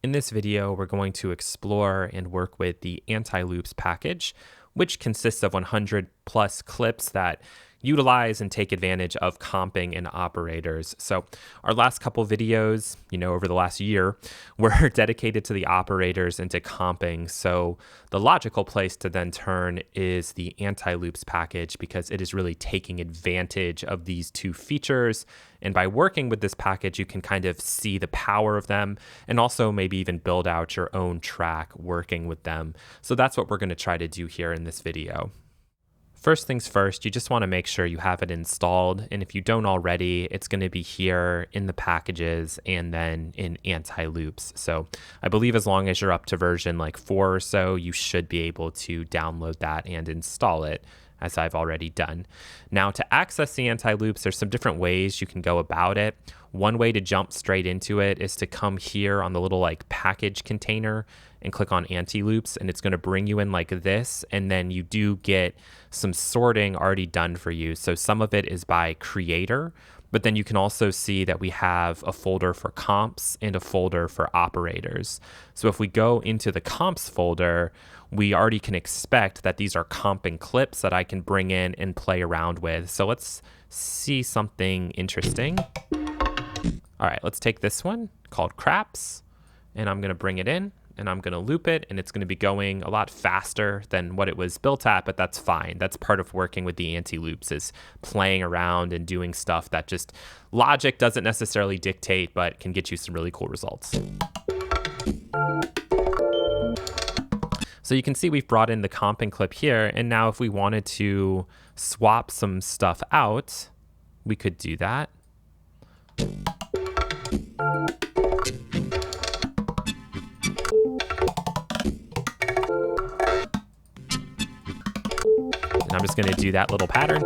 In this video, we're going to explore and work with the anti-loops package, which consists of 100 plus clips that utilize and take advantage of comping and operators. So our last couple videos, over the last year, were dedicated to the operators and to comping. So the logical place to then turn is the anti-loops package because it is really taking advantage of these two features. And by working with this package, you can kind of see the power of them and also maybe even build out your own track working with them. So that's what we're going to try to do here in this video. First things first, you just want to make sure you have it installed. And if you don't already, it's going to be here in the packages and then in anti-loops. So I believe as long as you're up to version like 4 or so, you should be able to download that and install it, as I've already done. Now, to access the anti-loops, there's some different ways you can go about it. One way to jump straight into it is to come here on the little package container and click on anti-loops, and it's going to bring you in like this, and then you do get some sorting already done for you. So some of it is by creator, but then you can also see that we have a folder for comps and a folder for operators. So if we go into the comps folder, we already can expect that these are comping clips that I can bring in and play around with. So let's see something interesting. All right, let's take this one called craps, and I'm gonna bring it in and I'm gonna loop it, and it's gonna be going a lot faster than what it was built at, but that's fine. That's part of working with the anti-loops, is playing around and doing stuff that just logic doesn't necessarily dictate, but can get you some really cool results. So you can see we've brought in the comping clip here, and now if we wanted to swap some stuff out, we could do that. And I'm just going to do that little pattern.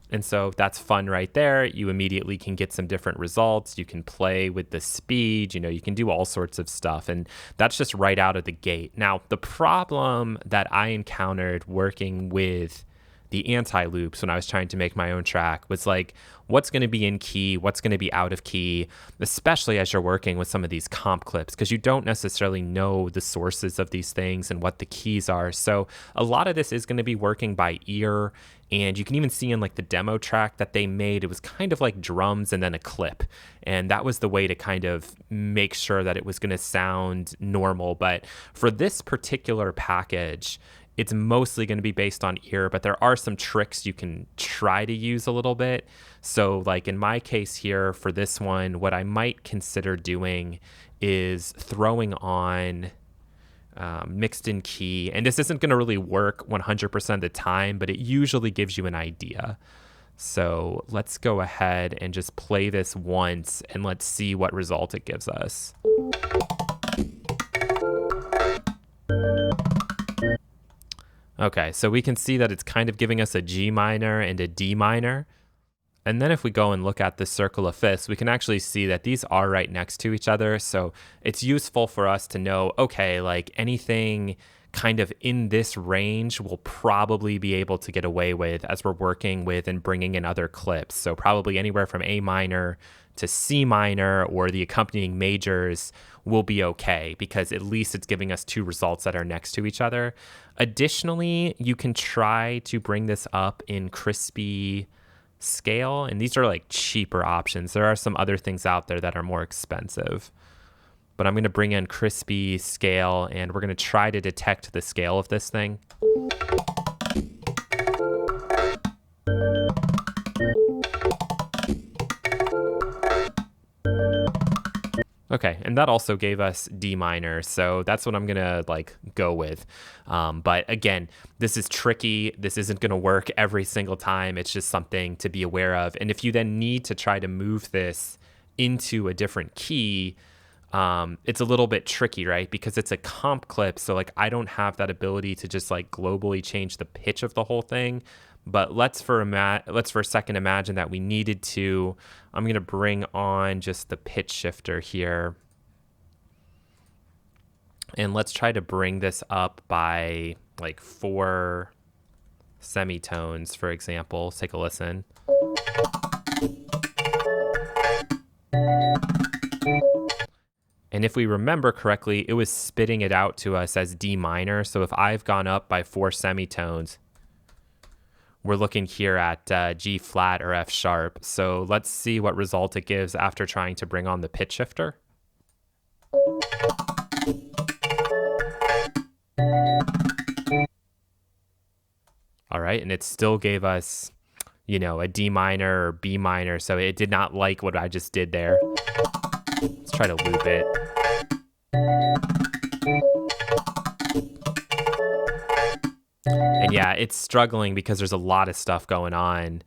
And so that's fun right there. You immediately can get some different results. You can play with the speed, you can do all sorts of stuff. And that's just right out of the gate. Now, the problem that I encountered working with the anti-loops when I was trying to make my own track was what's going to be in key, what's going to be out of key, especially as you're working with some of these comp clips, because you don't necessarily know the sources of these things and what the keys are. So a lot of this is going to be working by ear, and you can even see in the demo track that they made, it was kind of like drums and then a clip. And that was the way to kind of make sure that it was going to sound normal. But for this particular package, it's mostly going to be based on ear, but there are some tricks you can try to use a little bit. So in my case here for this one, what I might consider doing is throwing on mixed in key. And this isn't going to really work 100% of the time, but it usually gives you an idea. So let's go ahead and just play this once and let's see what result it gives us. Okay, so we can see that it's kind of giving us a G minor and a D minor. And then if we go and look at the circle of fifths, we can actually see that these are right next to each other. So it's useful for us to know, okay, anything kind of in this range we'll probably be able to get away with as we're working with and bringing in other clips. So probably anywhere from A minor to C minor or the accompanying majors will be okay, because at least it's giving us two results that are next to each other. Additionally, you can try to bring this up in crispy scale, and these are cheaper options. There are some other things out there that are more expensive, but I'm going to bring in crispy scale, and we're going to try to detect the scale of this thing. Okay, and that also gave us D minor, so that's what I'm gonna go with. But again, this is tricky. This isn't gonna work every single time. It's just something to be aware of. And if you then need to try to move this into a different key, it's a little bit tricky, right? Because it's a comp clip, so I don't have that ability to just globally change the pitch of the whole thing. But let's for a second imagine that we needed to. I'm going to bring on just the pitch shifter here. And let's try to bring this up by 4 semitones, for example. Let's take a listen. And if we remember correctly, it was spitting it out to us as D minor. So if I've gone up by 4 semitones, we're looking here at G flat or F sharp. So let's see what result it gives after trying to bring on the pitch shifter. All right, and it still gave us, a D minor or B minor. So it did not like what I just did there. Let's try to loop it. And yeah, it's struggling because there's a lot of stuff going on.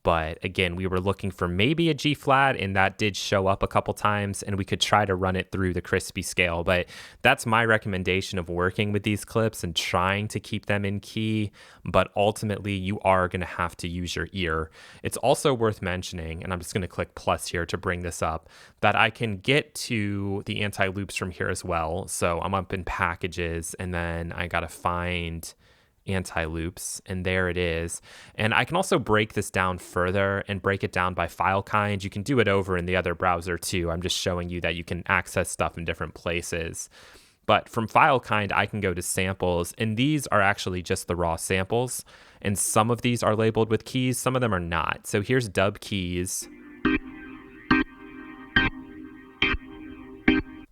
But again, we were looking for maybe a G flat, and that did show up a couple times, and we could try to run it through the crispy scale. But that's my recommendation of working with these clips and trying to keep them in key. But ultimately, you are going to have to use your ear. It's also worth mentioning, and I'm just going to click plus here to bring this up, that I can get to the anti-loops from here as well. So I'm up in packages, and then I got to find anti-loops, and there it is. And I can also break this down further and break it down by file kind. You can do it over in the other browser too. I'm just showing you that you can access stuff in different places. But from file kind, I can go to samples, and these are actually just the raw samples. And some of these are labeled with keys, some of them are not. So here's dub keys.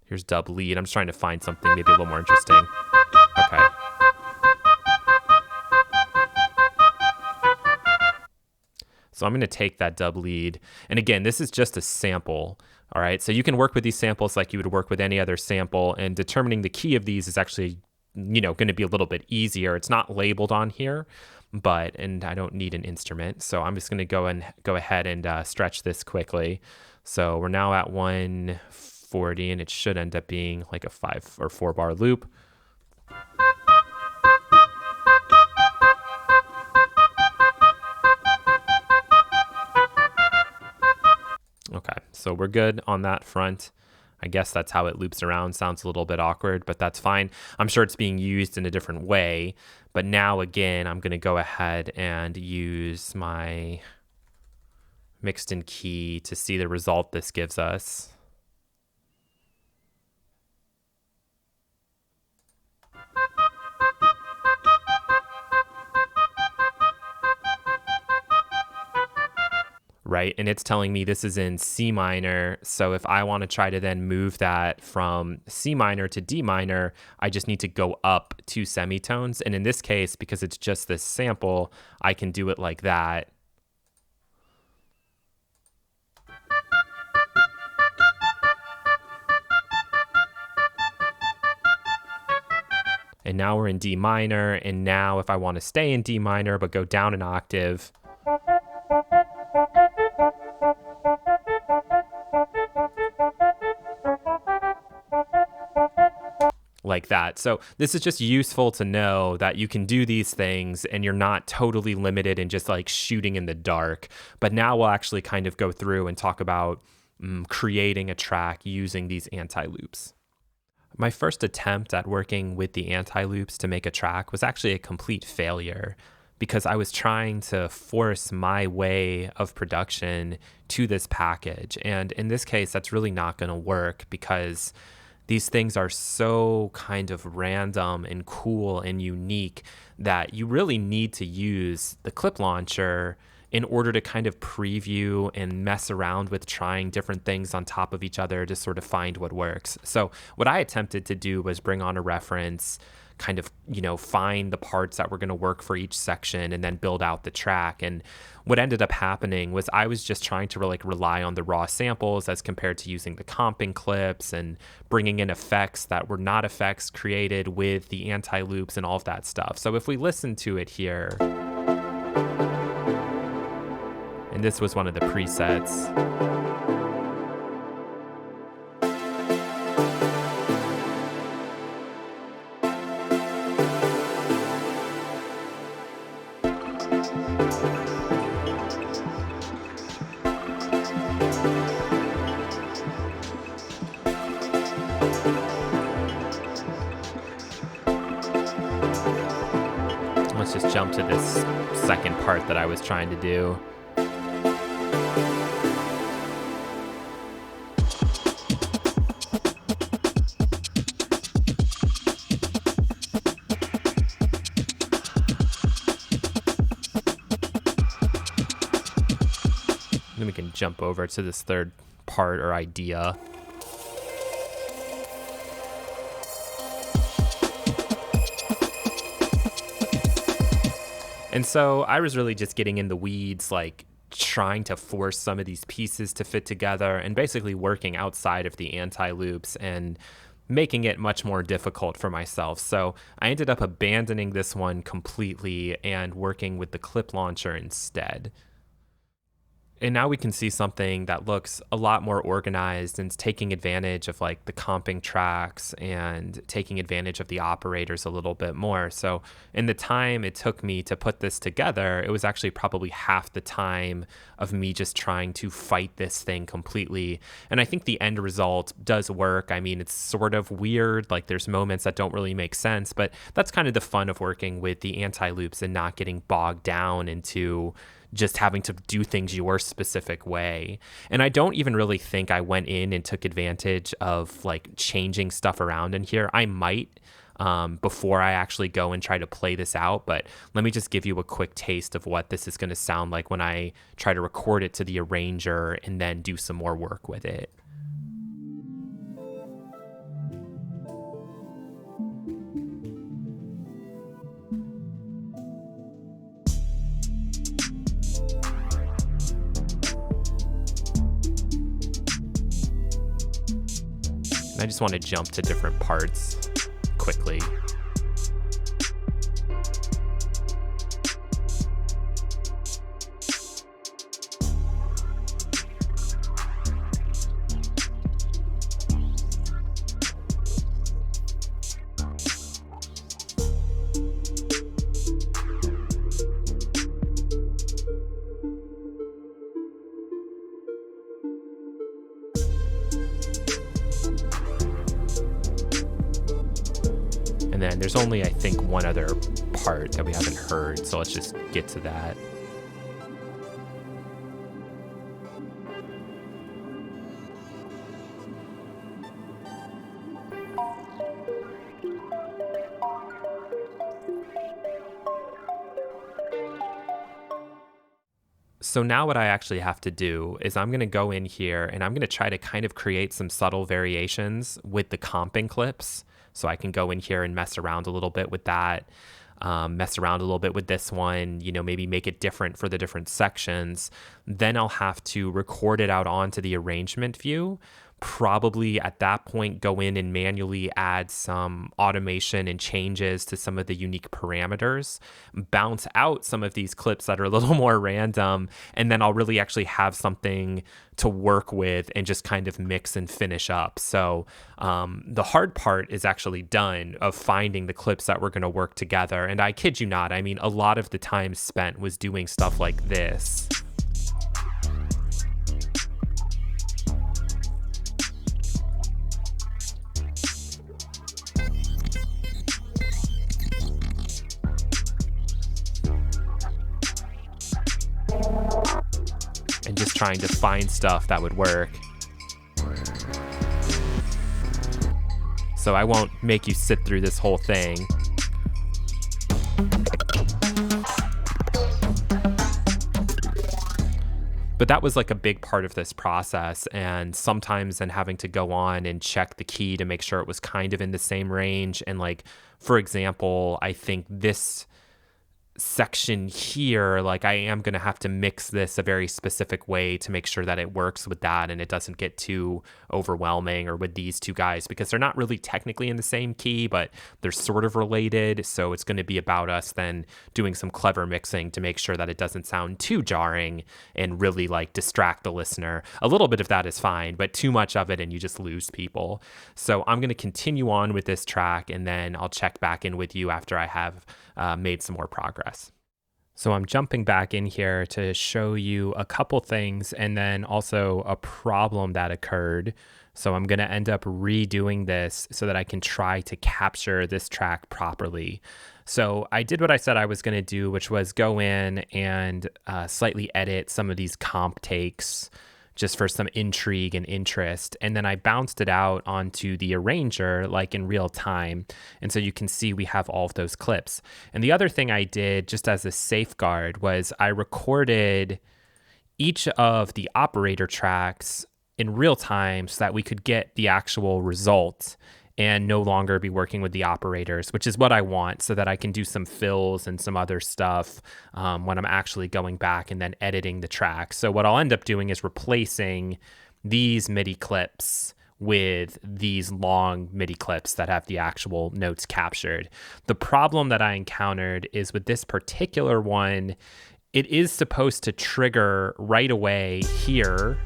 Here's dub lead. I'm just trying to find something maybe a little more interesting. Okay. So I'm going to take that dub lead. And again, this is just a sample. All right. So you can work with these samples like you would work with any other sample, and determining the key of these is actually, going to be a little bit easier. It's not labeled on here, and I don't need an instrument. So I'm just going to go ahead and stretch this quickly. So we're now at 140, and it should end up being like a 5 or 4 bar loop. Okay, so we're good on that front. I guess that's how it loops around. Sounds a little bit awkward, but that's fine. I'm sure it's being used in a different way. But now, again, I'm going to go ahead and use my mixed in key to see the result this gives us. Right, and it's telling me this is in C minor. So if I want to try to then move that from C minor to D minor, I just need to go up 2 semitones. And in this case, because it's just this sample, I can do it like that. And now we're in D minor. And now if I want to stay in D minor but go down an octave, like that. So this is just useful to know that you can do these things and you're not totally limited and just like shooting in the dark. But now we'll actually kind of go through and talk about creating a track using these anti-loops. My first attempt at working with the anti-loops to make a track was actually a complete failure, because I was trying to force my way of production to this package. And in this case, that's really not going to work, because these things are so kind of random and cool and unique that you really need to use the clip launcher in order to kind of preview and mess around with trying different things on top of each other to sort of find what works. So what I attempted to do was bring on a reference, kind of, find the parts that were going to work for each section, and then build out the track. And what ended up happening was I was just trying to rely on the raw samples as compared to using the comping clips and bringing in effects that were not effects created with the anti-loops and all of that stuff. So if we listen to it here, and this was one of the presets. just jump to this second part that I was trying to do. Then we can jump over to this third part or idea. And so I was really just getting in the weeds, like trying to force some of these pieces to fit together and basically working outside of the anti-loops and making it much more difficult for myself. So I ended up abandoning this one completely and working with the clip launcher instead. And now we can see something that looks a lot more organized and is taking advantage of like the comping tracks and taking advantage of the operators a little bit more. So in the time it took me to put this together, it was actually probably half the time of me just trying to fight this thing completely. And I think the end result does work. I mean, it's sort of weird. Like there's moments that don't really make sense, but that's kind of the fun of working with the anti-loops and not getting bogged down into just having to do things your specific way. And I don't even really think I went in and took advantage of like changing stuff around in here. I might before I actually go and try to play this out, but let me just give you a quick taste of what this is going to sound like when I try to record it to the arranger and then do some more work with it. I just want to jump to different parts quickly. And then there's only, I think, one other part that we haven't heard, so let's just get to that. So now what I actually have to do is I'm going to go in here and I'm going to try to kind of create some subtle variations with the comping clips. So I can go in here and mess around a little bit with that, mess around a little bit with this one, you know, maybe make it different for the different sections. Then I'll have to record it out onto the arrangement view. Probably at that point go in and manually add some automation and changes to some of the unique parameters, bounce out some of these clips that are a little more random, and then I'll really actually have something to work with and just kind of mix and finish up. So the hard part is actually done of finding the clips that we're going to work together. And I kid you not, I mean, a lot of the time spent was doing stuff like this. And just trying to find stuff that would work. So I won't make you sit through this whole thing. But that was like a big part of this process, and sometimes then having to go on and check the key to make sure it was kind of in the same range. And like, for example, I think this section here, like I am going to have to mix this a very specific way to make sure that it works with that and it doesn't get too overwhelming, or with these two guys, because they're not really technically in the same key, but they're sort of related. So it's going to be about us then doing some clever mixing to make sure that it doesn't sound too jarring and really like distract the listener. A little bit of that is fine, but too much of it and you just lose people. So I'm going to continue on with this track, and then I'll check back in with you after I have made some more progress. So I'm jumping back in here to show you a couple things and then also a problem that occurred. So I'm going to end up redoing this so that I can try to capture this track properly. So I did what I said I was going to do, which was go in and slightly edit some of these comp takes just for some intrigue and interest. And then I bounced it out onto the arranger like in real time. And so you can see we have all of those clips. And the other thing I did just as a safeguard was I recorded each of the operator tracks in real time so that we could get the actual result and no longer be working with the operators, which is what I want so that I can do some fills and some other stuff when I'm actually going back and then editing the track. So what I'll end up doing is replacing these MIDI clips with these long MIDI clips that have the actual notes captured. The problem that I encountered is with this particular one, it is supposed to trigger right away here.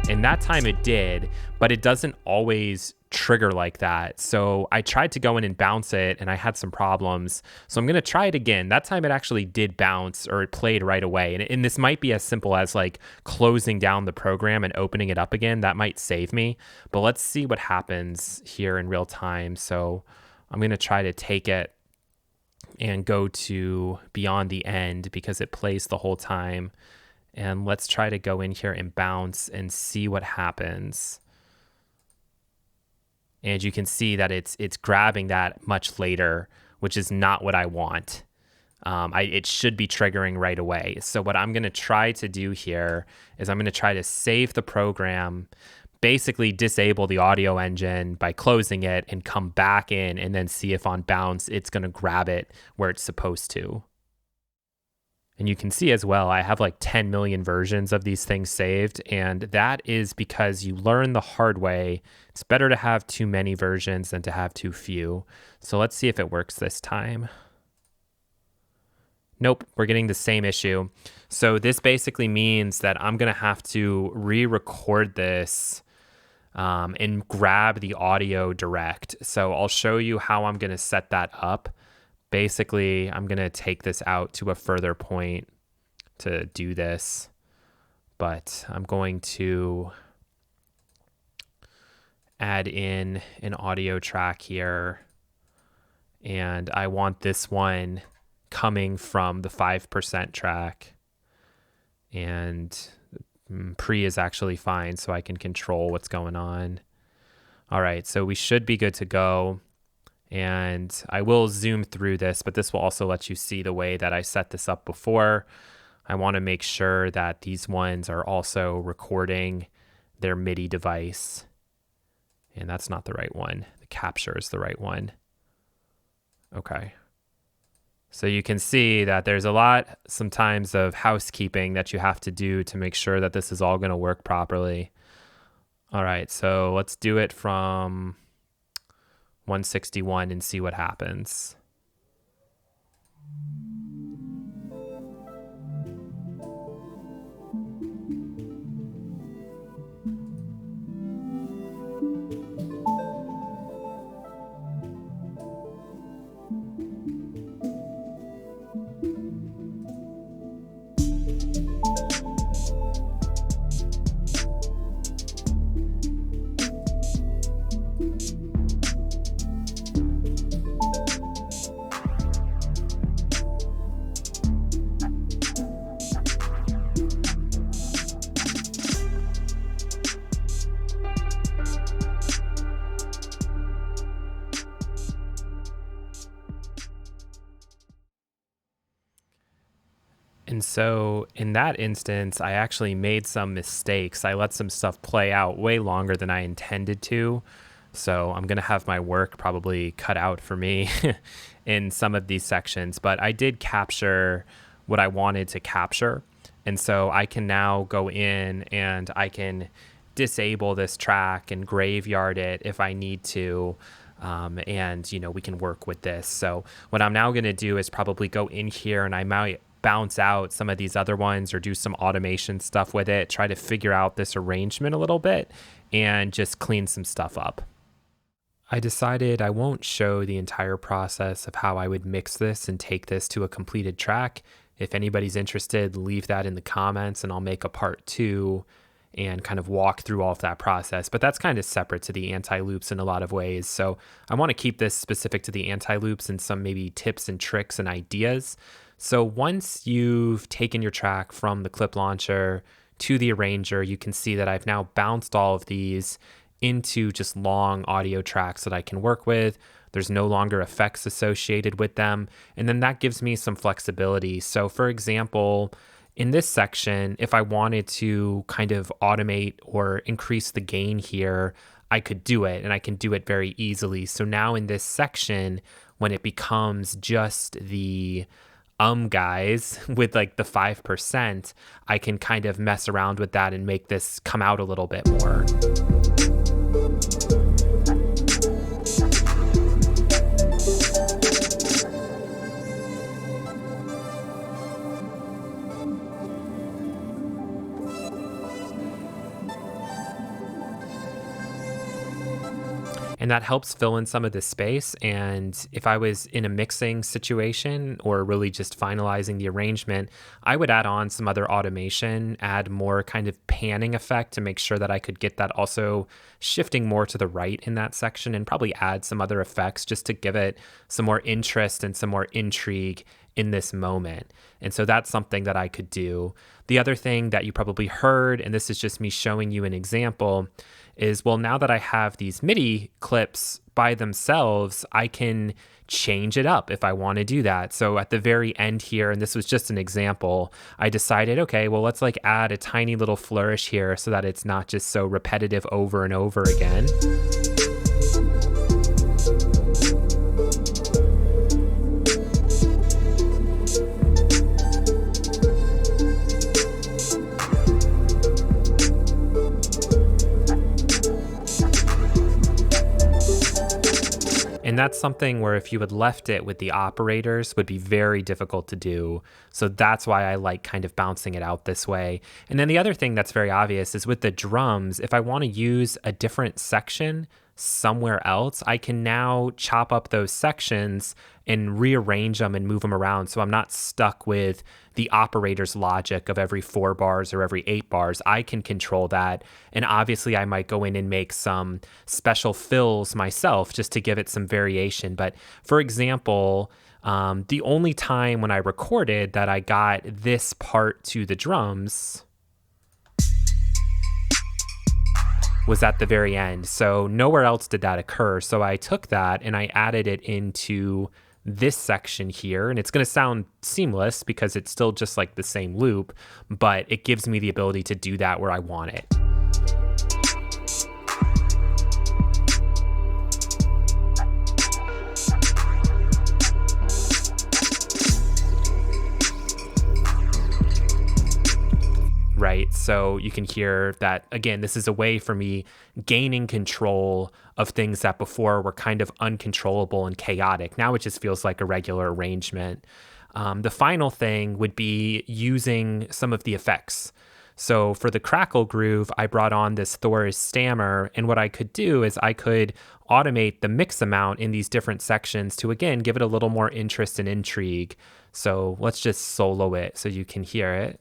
And that time it did, but it doesn't always trigger like that. So I tried to go in and bounce it and I had some problems. So I'm going to try it again. That time it actually did bounce, or it played right away. And this might be as simple as like closing down the program and opening it up again. That might save me, but let's see what happens here in real time. So I'm going to try to take it and go to beyond the end because it plays the whole time. And let's try to go in here and bounce and see what happens. And you can see that it's grabbing that much later, which is not what I want. It should be triggering right away. So what I'm going to try to do here is I'm going to try to save the program, basically disable the audio engine by closing it and come back in and then see if on bounce it's going to grab it where it's supposed to. And you can see as well, I have like 10 million versions of these things saved. And that is because you learn the hard way. It's better to have too many versions than to have too few. So let's see if it works this time. Nope, we're getting the same issue. So this basically means that I'm going to have to re-record this and grab the audio direct. So I'll show you how I'm going to set that up. Basically, I'm going to take this out to a further point to do this, but I'm going to add in an audio track here, and I want this one coming from the 5% track, and pre is actually fine, so I can control what's going on. All right, so we should be good to go. And I will zoom through this, but this will also let you see the way that I set this up before. I want to make sure that these ones are also recording their MIDI device. And that's not the right one. The capture is the right one. Okay. So you can see that there's a lot sometimes of housekeeping that you have to do to make sure that this is all going to work properly. All right, so let's do it from 161 and see what happens. And so in that instance, I actually made some mistakes. I let some stuff play out way longer than I intended to. So I'm going to have my work probably cut out for me in some of these sections. But I did capture what I wanted to capture. And so I can now go in and I can disable this track and graveyard it if I need to. And, you know, we can work with this. So what I'm now going to do is probably go in here and I might bounce out some of these other ones or do some automation stuff with it, try to figure out this arrangement a little bit and just clean some stuff up. I decided I won't show the entire process of how I would mix this and take this to a completed track. If anybody's interested, leave that in the comments and I'll make a part 2 and kind of walk through all of that process. But that's kind of separate to the anti-loops in a lot of ways. So I want to keep this specific to the anti-loops and some maybe tips and tricks and ideas. So once you've taken your track from the clip launcher to the arranger, you can see that I've now bounced all of these into just long audio tracks that I can work with. There's no longer effects associated with them. And then that gives me some flexibility. So for example, in this section, if I wanted to kind of automate or increase the gain here, I could do it, and I can do it very easily. So now in this section, when it becomes just the guys with like the 5%, I can kind of mess around with that and make this come out a little bit more. And that helps fill in some of the space. And if I was in a mixing situation or really just finalizing the arrangement, I would add on some other automation, add more kind of panning effect to make sure that I could get that also shifting more to the right in that section, and probably add some other effects just to give it some more interest and some more intrigue in this moment. And so that's something that I could do. The other thing that you probably heard, and this is just me showing you an example, is, well, now that I have these MIDI clips by themselves, I can change it up if I want to do that. So at the very end here, and this was just an example, I decided, okay, well, let's like add a tiny little flourish here so that it's not just so repetitive over and over again. And that's something where if you had left it with the operators would be very difficult to do. So that's why I like kind of bouncing it out this way. And then the other thing that's very obvious is with the drums, if I want to use a different section somewhere else, I can now chop up those sections and rearrange them and move them around. So I'm not stuck with the operator's logic of every 4 bars or every 8 bars. I can control that. And obviously I might go in and make some special fills myself just to give it some variation. But for example, the only time when I recorded that I got this part to the drums was at the very end. So nowhere else did that occur. So I took that and I added it into this section here, and it's going to sound seamless because it's still just like the same loop, but it gives me the ability to do that where I want it. Right. So you can hear that, again, this is a way for me gaining control of things that before were kind of uncontrollable and chaotic. Now it just feels like a regular arrangement. The final thing would be using some of the effects. So for the crackle groove, I brought on this Thor's stammer, and what I could do is I could automate the mix amount in these different sections to, again, give it a little more interest and intrigue. So let's just solo it so you can hear it.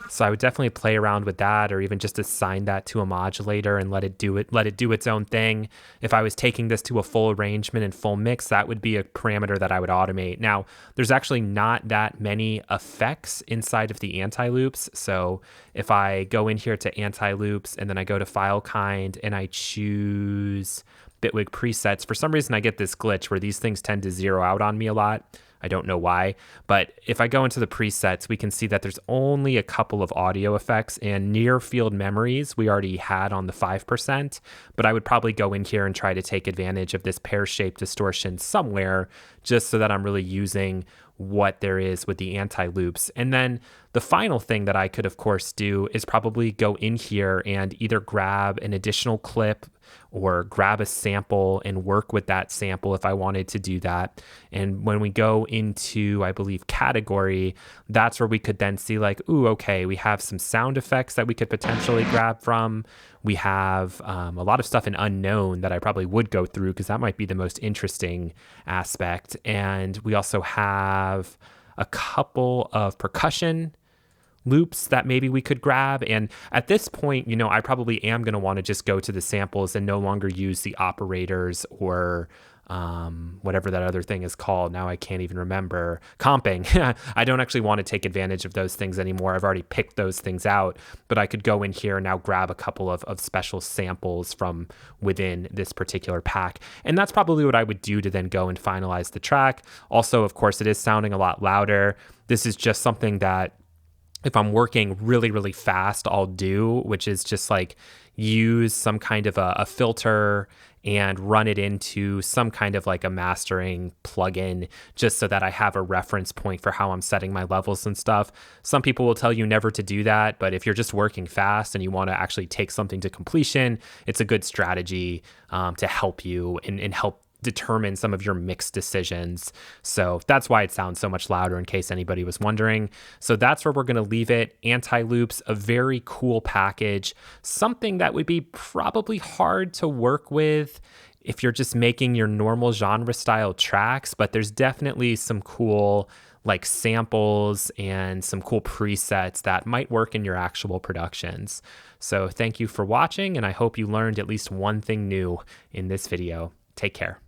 So I would definitely play around with that, or even just assign that to a modulator and let it do its own thing. If I was taking this to a full arrangement and full mix, that would be a parameter that I would automate. Now, there's actually not that many effects inside of the anti-loops. So if I go in here to anti-loops and then I go to file kind and I choose Bitwig presets, for some reason I get this glitch where these things tend to zero out on me a lot. I don't know why, but if I go into the presets, we can see that there's only a couple of audio effects, and near field memories we already had on the 5%, but I would probably go in here and try to take advantage of this pear-shaped distortion somewhere just so that I'm really using what there is with the anti-loops. And then the final thing that I could, of course, do is probably go in here and either grab an additional clip or grab a sample and work with that sample if I wanted to do that. And when we go into, I believe, category, that's where we could then see like, ooh, okay, we have some sound effects that we could potentially grab from. We have a lot of stuff in unknown that I probably would go through because that might be the most interesting aspect. And we also have a couple of percussion loops that maybe we could grab. And at this point, I probably am going to want to just go to the samples and no longer use the operators or whatever that other thing is called. Now I can't even remember. Comping. I don't actually want to take advantage of those things anymore. I've already picked those things out, but I could go in here and now grab a couple of special samples from within this particular pack. And that's probably what I would do to then go and finalize the track. Also, of course, it is sounding a lot louder. This is just something that if I'm working really, really fast, I'll do, which is just like use some kind of a filter and run it into some kind of like a mastering plugin just so that I have a reference point for how I'm setting my levels and stuff. Some people will tell you never to do that, but if you're just working fast and you want to actually take something to completion, it's a good strategy to help you and help determine some of your mixed decisions. So that's why it sounds so much louder in case anybody was wondering. So that's where we're going to leave it. Anti-loops, a very cool package, something that would be probably hard to work with if you're just making your normal genre style tracks, but there's definitely some cool like samples and some cool presets that might work in your actual productions. So thank you for watching, and I hope you learned at least one thing new in this video. Take care.